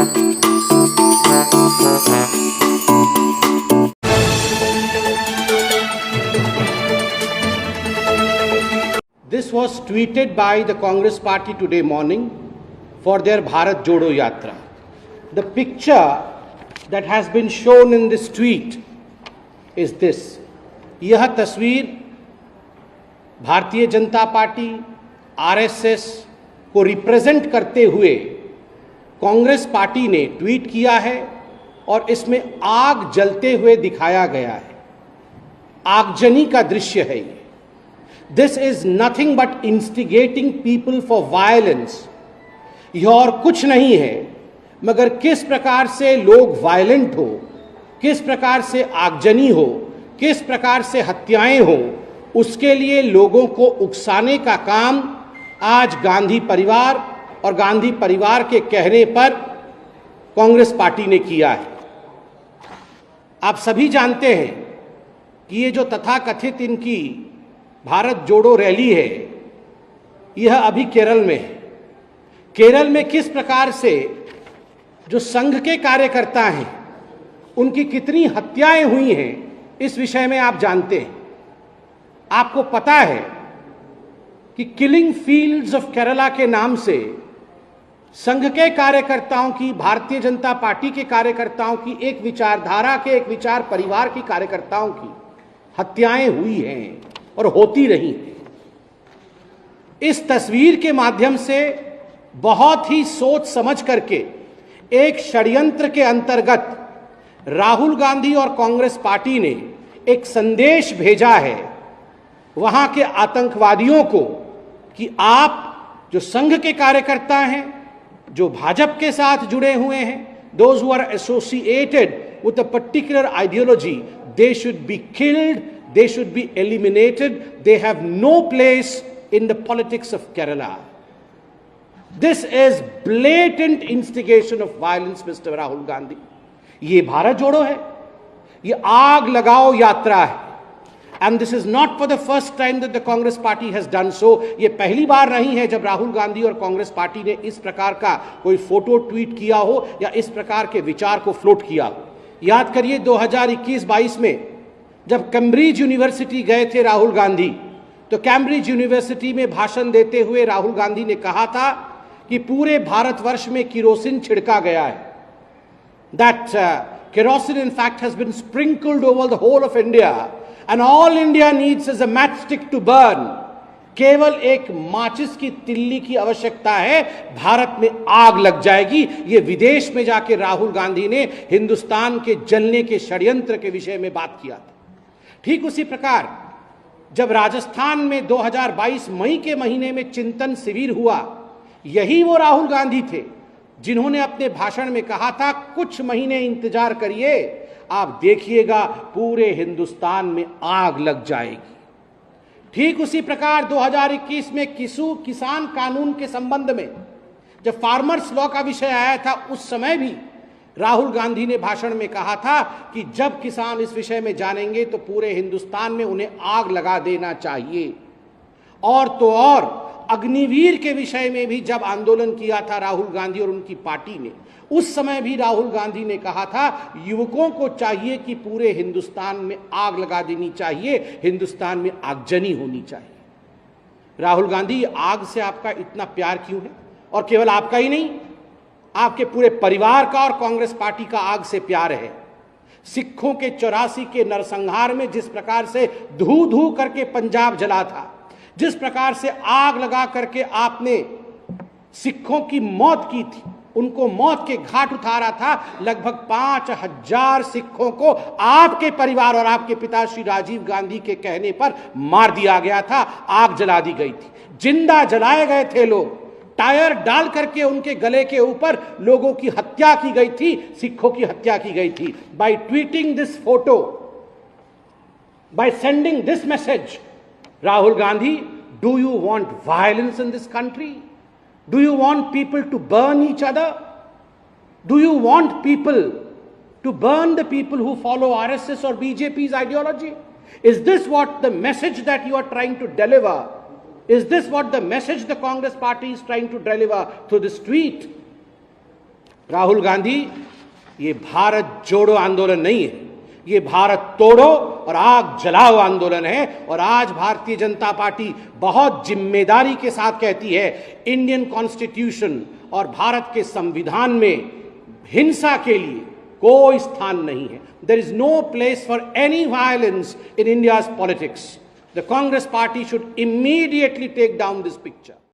This was tweeted by the Congress party today morning for their Bharat Jodo Yatra. The picture that has been shown in this tweet is this. यह तस्वीर Bharatiya Janata party RSS को represent करते हुए Congress party ने tweet किया है और इसमें आग जलते हुए दिखाया गया है। आगजनी का दृश्य है ये। This is nothing but instigating people for violence. यह और कुछ नहीं है मगर किस प्रकार से लोग वायलेंट हो, किस प्रकार से आगजनी हो, किस प्रकार से हत्याएं हो, उसके लिए लोगों को उकसाने का काम आज गांधी परिवार और गांधी परिवार के कहने पर कांग्रेस पार्टी ने किया है। आप सभी जानते हैं कि ये जो तथाकथित इनकी भारत जोड़ो रैली है, यह अभी केरल में है। केरल में किस प्रकार से जो संघ के कार्यकर्ता हैं उनकी कितनी हत्याएं हुई हैं, इस विषय में आप जानते हैं। आपको पता है कि किलिंग फील्ड्स ऑफ केरला के नाम से संघ के कार्यकर्ताओं की, भारतीय जनता पार्टी के कार्यकर्ताओं की, एक विचारधारा के, एक विचार परिवार की कार्यकर्ताओं की हत्याएं हुई हैं और होती रही हैं। इस तस्वीर के माध्यम से बहुत ही सोच समझ करके एक षड्यंत्र के अंतर्गत राहुल गांधी और कांग्रेस पार्टी ने एक संदेश भेजा है वहां के आतंकवादियों को कि आप जो संघ के कार्यकर्ता हैं, जो भाजपा के साथ जुड़े हुए हैं, those who are associated with a particular ideology, they should be killed, they should be eliminated, they have no place in the politics of Kerala. This is blatant instigation of violence, Mr. Rahul Gandhi. ये भारत जोड़ो है, ये आग लगाओ यात्रा है। And this is not for the first time that the Congress party has done so. ये पहली बार नहीं है जब राहुल गांधी और कांग्रेस पार्टी ने इस प्रकार का कोई फोटो ट्वीट किया हो या इस प्रकार के विचार को फ्लोट किया हो। याद करिए 2021-22 में जब कैम्ब्रिज यूनिवर्सिटी गए थे राहुल गांधी, तो कैम्ब्रिज यूनिवर्सिटी में भाषण देते हुए राहुल गांधी ने कहा था कि पूरे भारतवर्ष में किरोसिन छिड़का गया है। That kerosene in fact has been sprinkled over the whole of India and all India needs is a matchstick to burn. केवल एक माचिस की तिल्ली की आवश्यकता है, भारत में आग लग जाएगी। ये विदेश में जाके राहुल गांधी ने हिंदुस्तान के जलने के षड्यंत्र के विषय में बात किया था। ठीक उसी प्रकार जब राजस्थान में 2022 मई के महीने में चिंतन शिविर हुआ, यही वो राहुल गांधी थे जिन्होंने अपने भाषण में कहा था कुछ महीने इंतजार करिए, आप देखिएगा पूरे हिंदुस्तान में आग लग जाएगी। ठीक उसी प्रकार 2021 में किसान कानून के संबंध में जब फार्मर्स लॉ का विषय आया था, उस समय भी राहुल गांधी ने भाषण में कहा था कि जब किसान इस विषय में जानेंगे तो पूरे हिंदुस्तान में उन्हें आग लगा देना चाहिए। और तो और अग्निवीर के विषय में भी जब आंदोलन किया था राहुल गांधी और उनकी पार्टी ने, उस समय भी राहुल गांधी ने कहा था युवकों को चाहिए कि पूरे हिंदुस्तान में आग लगा देनी चाहिए, हिंदुस्तान में आगजनी होनी चाहिए। राहुल गांधी, आग से आपका इतना प्यार क्यों है? और केवल आपका ही नहीं, आपके पूरे परिवार का और कांग्रेस पार्टी का आग से प्यार है। सिखों के 84 के नरसंहार में जिस प्रकार से धू धू करके पंजाब जला था, जिस प्रकार से आग लगा करके आपने सिखों की मौत की थी, उनको मौत के घाट उतारा था, लगभग 5000 सिखों को आपके परिवार और आपके पिता श्री राजीव गांधी के कहने पर मार दिया गया था, आग जला दी गई थी, जिंदा जलाए गए थे लोग, टायर डाल करके उनके गले के ऊपर लोगों की हत्या की गई थी, सिखों की हत्या की गई थी। By tweeting this photo, by sending this message, Rahul Gandhi, do you want violence in this country? Do you want people to burn each other? Do you want people to burn the people who follow RSS or BJP's ideology? Is this what the message that you are trying to deliver? Is this what the message the Congress party is trying to deliver through this tweet? Rahul Gandhi, ये भारत जोड़ो आंदोलन नहीं है, ये भारत तोड़ो और आग जलाओ आंदोलन है। और आज भारतीय जनता पार्टी बहुत जिम्मेदारी के साथ कहती है, इंडियन कॉन्स्टिट्यूशन और भारत के संविधान में हिंसा के लिए कोई स्थान नहीं है। There is no place for any violence in India's politics. The Congress party should immediately take down this picture.